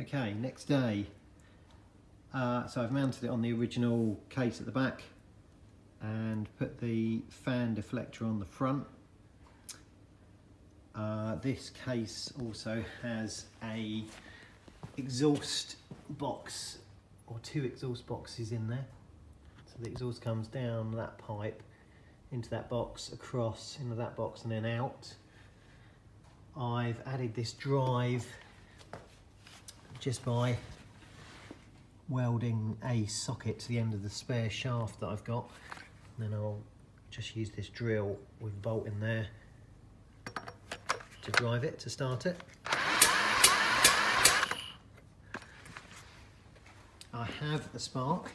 Okay, next day. So I've mounted it on the original case at the back and put the fan deflector on the front. This case also has a exhaust box, or two exhaust boxes in there. So the exhaust comes down that pipe into that box, across into that box, and then out. I've added this drive just by welding a socket to the end of the spare shaft that I've got. And then I'll just use this drill with a bolt in there to drive it, to start it. I have a spark.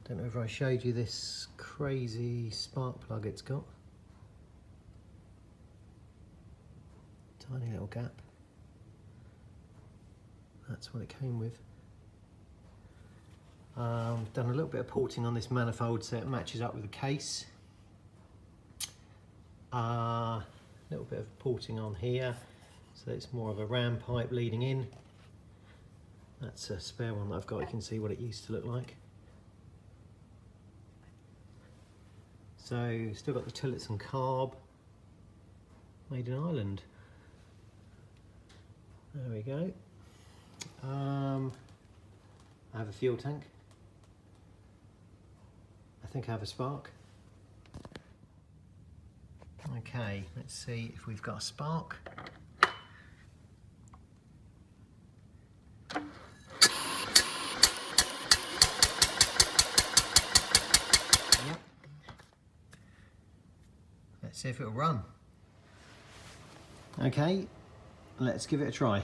Don't know if I showed you this crazy spark plug it's got. Tiny little gap. That's what it came with. Done a little bit of porting on this manifold so it matches up with the case. A little bit of porting on here so it's more of a ram pipe leading in. That's a spare one that I've got. You can see what it used to look like. So still got the tillets and carb, made in Ireland. There we go. I have a fuel tank. I think I have a spark. Okay, let's see if we've got a spark. Yep. Let's see if it'll run. Okay, let's give it a try.